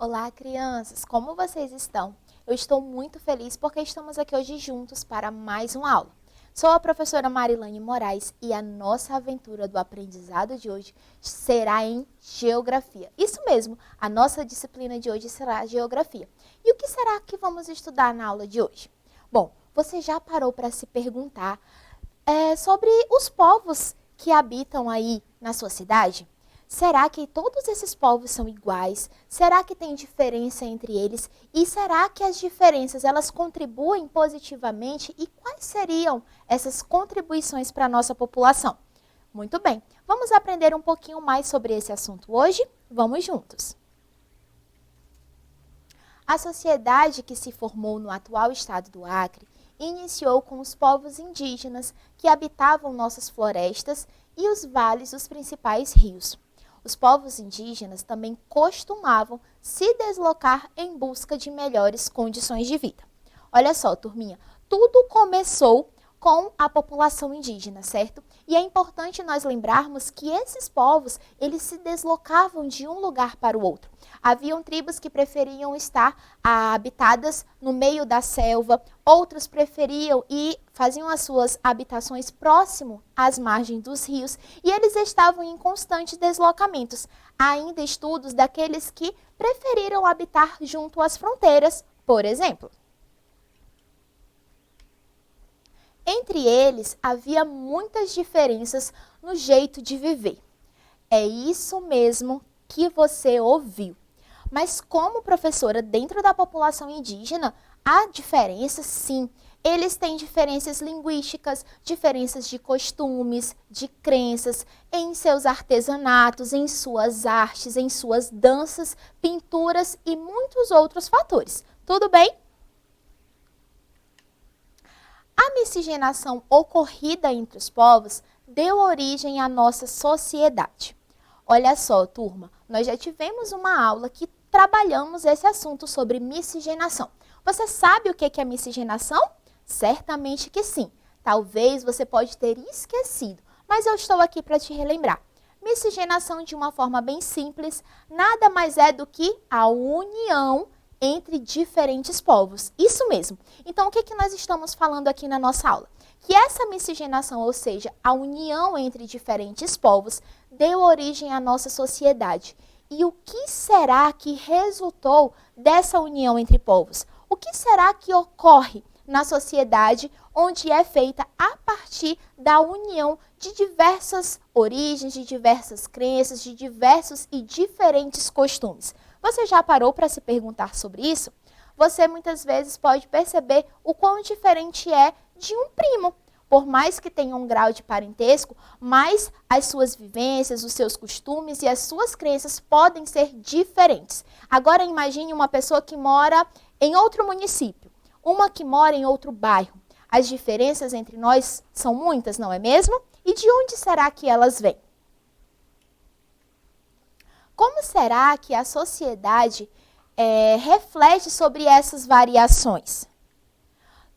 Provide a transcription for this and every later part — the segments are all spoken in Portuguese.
Olá, crianças! Como vocês estão? Eu estou muito feliz porque estamos aqui hoje juntos para mais uma aula. Sou a professora Marilane Moraes e a nossa aventura do aprendizado de hoje será em Geografia. Isso mesmo, a nossa disciplina de hoje será Geografia. E o que será que vamos estudar na aula de hoje? Bom, você já parou para se perguntar sobre os povos que habitam aí na sua cidade? Será que todos esses povos são iguais? Será que tem diferença entre eles? E será que as diferenças elas contribuem positivamente? E quais seriam essas contribuições para a nossa população? Muito bem, vamos aprender um pouquinho mais sobre esse assunto hoje? Vamos juntos! A sociedade que se formou no atual estado do Acre iniciou com os povos indígenas que habitavam nossas florestas e os vales dos principais rios. Os povos indígenas também costumavam se deslocar em busca de melhores condições de vida. Olha só, turminha, tudo começou com a população indígena, certo? E é importante nós lembrarmos que esses povos, eles se deslocavam de um lugar para o outro. Haviam tribos que preferiam estar habitadas no meio da selva, outros preferiam e faziam as suas habitações próximo às margens dos rios, e eles estavam em constantes deslocamentos. Há ainda estudos daqueles que preferiram habitar junto às fronteiras, por exemplo. Entre eles, havia muitas diferenças no jeito de viver. É isso mesmo que você ouviu. Mas como professora dentro da população indígena, há diferenças sim. Eles têm diferenças linguísticas, diferenças de costumes, de crenças, em seus artesanatos, em suas artes, em suas danças, pinturas e muitos outros fatores. Tudo bem? A miscigenação ocorrida entre os povos deu origem à nossa sociedade. Olha só, turma, nós já tivemos uma aula que trabalhamos esse assunto sobre miscigenação. Você sabe o que é miscigenação? Certamente que sim. Talvez você pode ter esquecido, mas eu estou aqui para te relembrar. Miscigenação, de uma forma bem simples, nada mais é do que a união entre diferentes povos. Isso mesmo. Então, o que nós estamos falando aqui na nossa aula? Que essa miscigenação, ou seja, a união entre diferentes povos, deu origem à nossa sociedade. E o que será que resultou dessa união entre povos? O que será que ocorre na sociedade onde é feita a partir da união de diversas origens, de diversas crenças, de diversos e diferentes costumes? Você já parou para se perguntar sobre isso? Você muitas vezes pode perceber o quão diferente é de um primo. Por mais que tenha um grau de parentesco, mas as suas vivências, os seus costumes e as suas crenças podem ser diferentes. Agora imagine uma pessoa que mora em outro município, uma que mora em outro bairro. As diferenças entre nós são muitas, não é mesmo? E de onde será que elas vêm? Como será que a sociedade reflete sobre essas variações?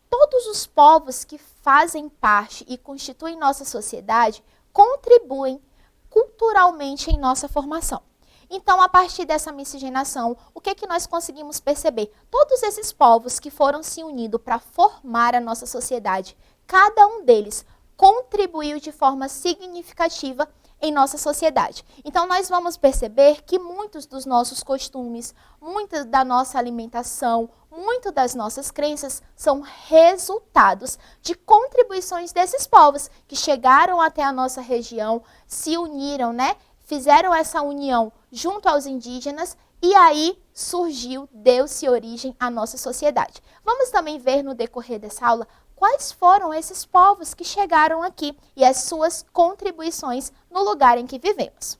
Todos os povos que fazem parte e constituem nossa sociedade contribuem culturalmente em nossa formação. Então, a partir dessa miscigenação, o que nós conseguimos perceber? Todos esses povos que foram se unindo para formar a nossa sociedade, cada um deles contribuiu de forma significativa em nossa sociedade. Então, nós vamos perceber que muitos dos nossos costumes, muita da nossa alimentação, muito das nossas crenças são resultados de contribuições desses povos que chegaram até a nossa região, se uniram, Fizeram essa união junto aos indígenas e aí surgiu, deu-se origem à nossa sociedade. Vamos também ver no decorrer dessa aula quais foram esses povos que chegaram aqui e as suas contribuições no lugar em que vivemos.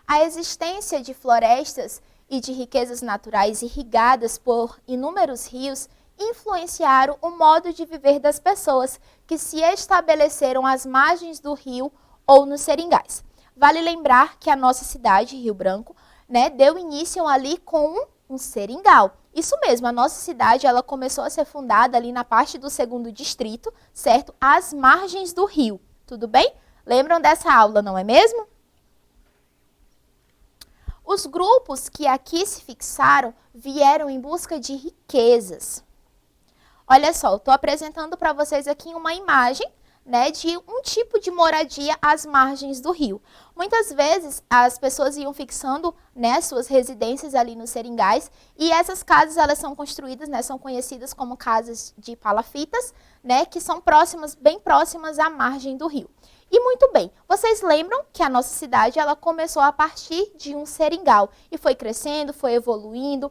A existência de florestas e de riquezas naturais irrigadas por inúmeros rios influenciaram o modo de viver das pessoas que se estabeleceram às margens do rio ou nos seringais. Vale lembrar que a nossa cidade, Rio Branco, deu início ali com um seringal. Isso mesmo, a nossa cidade ela começou a ser fundada ali na parte do 2º distrito, certo? Às margens do rio, tudo bem? Lembram dessa aula, não é mesmo? Os grupos que aqui se fixaram vieram em busca de riquezas. Olha só, eu estou apresentando para vocês aqui uma imagem, né, de um tipo de moradia às margens do rio. Muitas vezes as pessoas iam fixando, né, suas residências ali nos seringais, e essas casas elas são construídas, né, são conhecidas como casas de palafitas, né, que são próximas, bem próximas à margem do rio. E muito bem, vocês lembram que a nossa cidade ela começou a partir de um seringal e foi crescendo, foi evoluindo,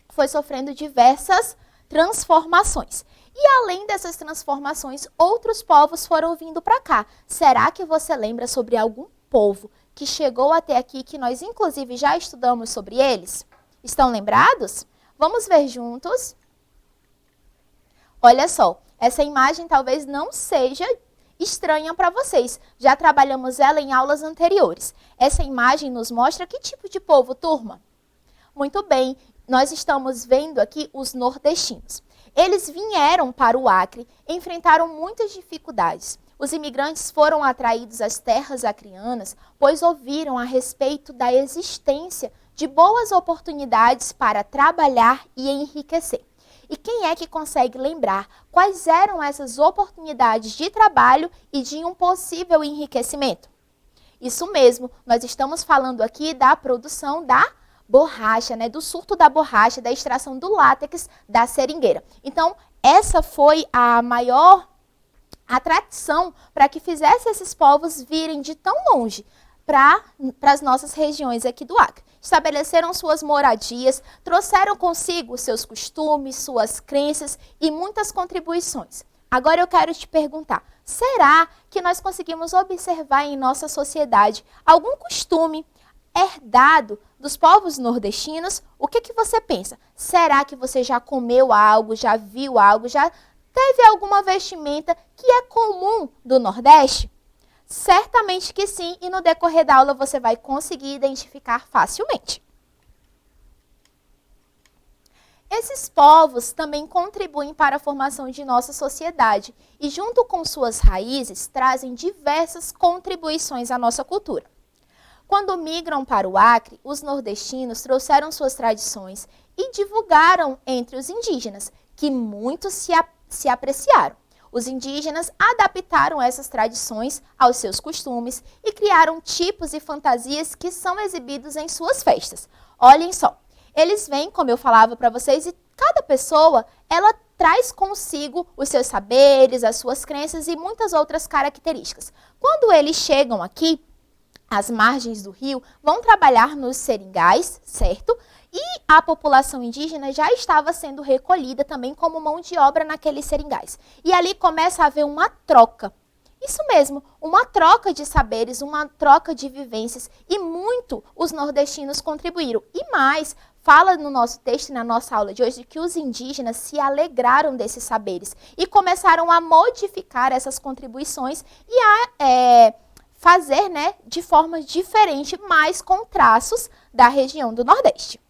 foi sofrendo diversas transformações. E além dessas transformações, outros povos foram vindo para cá. Será que você lembra sobre algum povo que chegou até aqui, que nós inclusive já estudamos sobre eles? Estão lembrados? Vamos ver juntos. Olha só, essa imagem talvez não seja estranha para vocês. Já trabalhamos ela em aulas anteriores. Essa imagem nos mostra que tipo de povo, turma? Muito bem, nós estamos vendo aqui os nordestinos. Eles vieram para o Acre, enfrentaram muitas dificuldades. Os imigrantes foram atraídos às terras acreanas, pois ouviram a respeito da existência de boas oportunidades para trabalhar e enriquecer. E quem é que consegue lembrar quais eram essas oportunidades de trabalho e de um possível enriquecimento? Isso mesmo, nós estamos falando aqui da produção da borracha, né, do surto da borracha, da extração do látex da seringueira. Então, essa foi a maior atração para que fizesse esses povos virem de tão longe para as nossas regiões aqui do Acre. Estabeleceram suas moradias, trouxeram consigo seus costumes, suas crenças e muitas contribuições. Agora eu quero te perguntar, será que nós conseguimos observar em nossa sociedade algum costume herdado dos povos nordestinos? O que você pensa? Será que você já comeu algo, já viu algo, já teve alguma vestimenta que é comum do Nordeste? Certamente que sim, e no decorrer da aula você vai conseguir identificar facilmente. Esses povos também contribuem para a formação de nossa sociedade e, junto com suas raízes, trazem diversas contribuições à nossa cultura. Quando migram para o Acre, os nordestinos trouxeram suas tradições e divulgaram entre os indígenas, que muitos se apreciaram. Os indígenas adaptaram essas tradições aos seus costumes e criaram tipos e fantasias que são exibidos em suas festas. Olhem só, eles vêm, como eu falava para vocês, e cada pessoa, ela traz consigo os seus saberes, as suas crenças e muitas outras características. Quando eles chegam aqui, às margens do rio, vão trabalhar nos seringais, certo? E a população indígena já estava sendo recolhida também como mão de obra naqueles seringais. E ali começa a haver uma troca. Isso mesmo, uma troca de saberes, uma troca de vivências. E muito os nordestinos contribuíram. E mais, fala no nosso texto, na nossa aula de hoje, que os indígenas se alegraram desses saberes e começaram a modificar essas contribuições e a fazer, né, de forma diferente, mas com traços da região do Nordeste.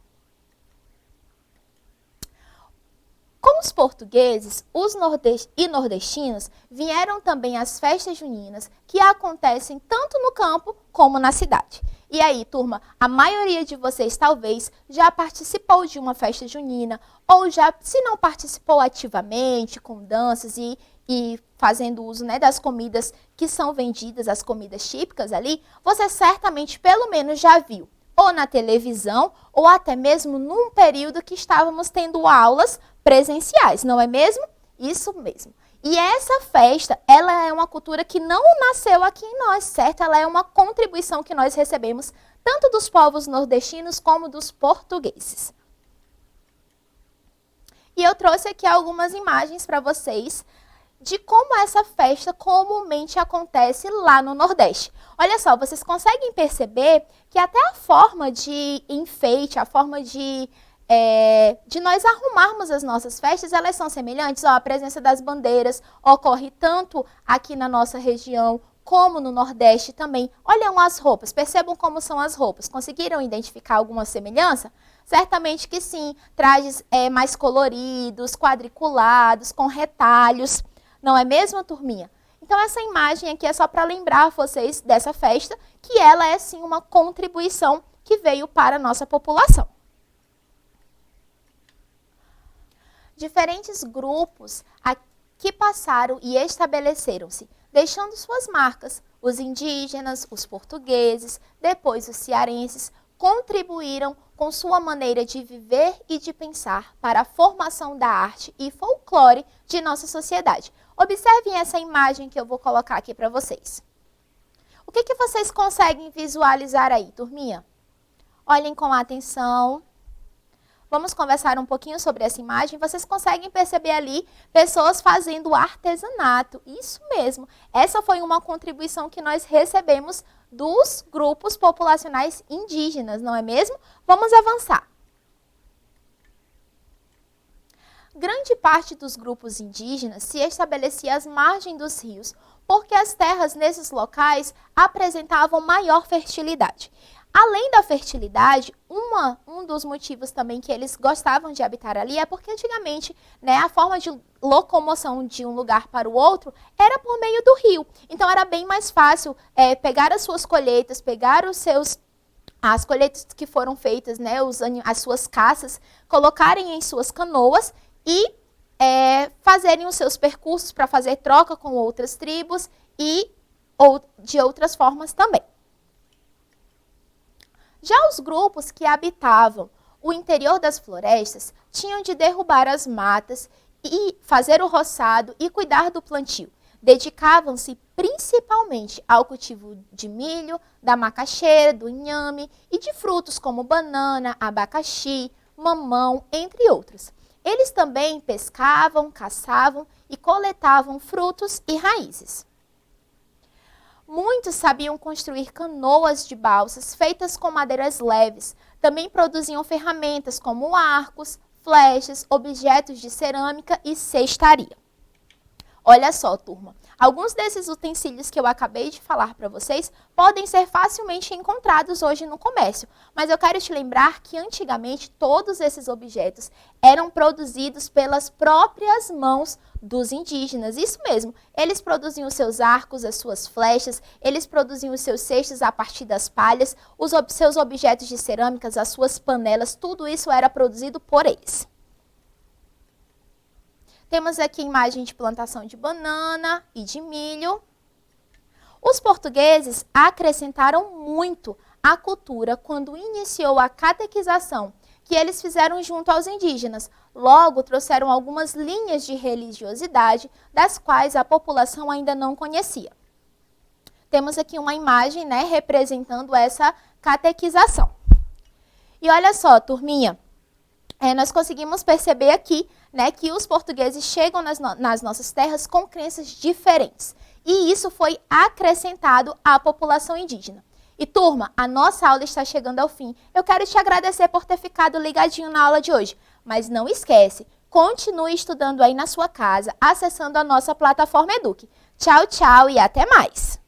Com os portugueses, os nordestinos vieram também as festas juninas, que acontecem tanto no campo como na cidade. E aí, turma, a maioria de vocês talvez já participou de uma festa junina, ou já, se não participou ativamente, com danças e fazendo uso, né, das comidas que são vendidas, as comidas típicas ali, você certamente pelo menos já viu, ou na televisão, ou até mesmo num período que estávamos tendo aulas presenciais, não é mesmo? Isso mesmo. E essa festa, ela é uma cultura que não nasceu aqui em nós, certo? Ela é uma contribuição que nós recebemos tanto dos povos nordestinos como dos portugueses. E eu trouxe aqui algumas imagens para vocês de como essa festa comumente acontece lá no Nordeste. Olha só, vocês conseguem perceber que até a forma de enfeite, a forma de nós arrumarmos as nossas festas, elas são semelhantes. Ó, a presença das bandeiras ocorre tanto aqui na nossa região como no Nordeste também. Olham as roupas, percebam como são as roupas. Conseguiram identificar alguma semelhança? Certamente que sim, trajes mais coloridos, quadriculados, com retalhos. Não é mesmo, turminha? Então, essa imagem aqui é só para lembrar vocês dessa festa, que ela é sim uma contribuição que veio para a nossa população. Diferentes grupos que passaram e estabeleceram-se, deixando suas marcas. Os indígenas, os portugueses, depois os cearenses, contribuíram com sua maneira de viver e de pensar para a formação da arte e folclore de nossa sociedade. Observem essa imagem que eu vou colocar aqui para vocês. O que vocês conseguem visualizar aí, turminha? Olhem com atenção. Vamos conversar um pouquinho sobre essa imagem. Vocês conseguem perceber ali pessoas fazendo artesanato. Isso mesmo. Essa foi uma contribuição que nós recebemos dos grupos populacionais indígenas, não é mesmo? Vamos avançar. Grande parte dos grupos indígenas se estabelecia às margens dos rios, porque as terras nesses locais apresentavam maior fertilidade. Além da fertilidade, um dos motivos também que eles gostavam de habitar ali é porque antigamente, né, a forma de locomoção de um lugar para o outro era por meio do rio. Então era bem mais fácil pegar as suas colheitas, pegar as colheitas que foram feitas, né, as suas caças, colocarem em suas canoas e fazerem os seus percursos para fazer troca com outras tribos ou de outras formas também. Já os grupos que habitavam o interior das florestas tinham de derrubar as matas e fazer o roçado e cuidar do plantio. Dedicavam-se principalmente ao cultivo de milho, da macaxeira, do inhame e de frutos como banana, abacaxi, mamão, entre outros. Eles também pescavam, caçavam e coletavam frutos e raízes. Muitos sabiam construir canoas de balsas feitas com madeiras leves. Também produziam ferramentas como arcos, flechas, objetos de cerâmica e cestaria. Olha só, turma, alguns desses utensílios que eu acabei de falar para vocês podem ser facilmente encontrados hoje no comércio, mas eu quero te lembrar que antigamente todos esses objetos eram produzidos pelas próprias mãos dos indígenas. Isso mesmo, eles produziam os seus arcos, as suas flechas, eles produziam os seus cestos a partir das palhas, os seus objetos de cerâmicas, as suas panelas, tudo isso era produzido por eles. Temos aqui imagem de plantação de banana e de milho. Os portugueses acrescentaram muito à cultura quando iniciou a catequização, que eles fizeram junto aos indígenas. Logo, trouxeram algumas linhas de religiosidade, das quais a população ainda não conhecia. Temos aqui uma imagem, né, representando essa catequização. E olha só, turminha, nós conseguimos perceber aqui, né, que os portugueses chegam nas nossas terras com crenças diferentes. E isso foi acrescentado à população indígena. E, turma, a nossa aula está chegando ao fim. Eu quero te agradecer por ter ficado ligadinho na aula de hoje. Mas não esquece, continue estudando aí na sua casa, acessando a nossa plataforma Eduque. Tchau, tchau e até mais!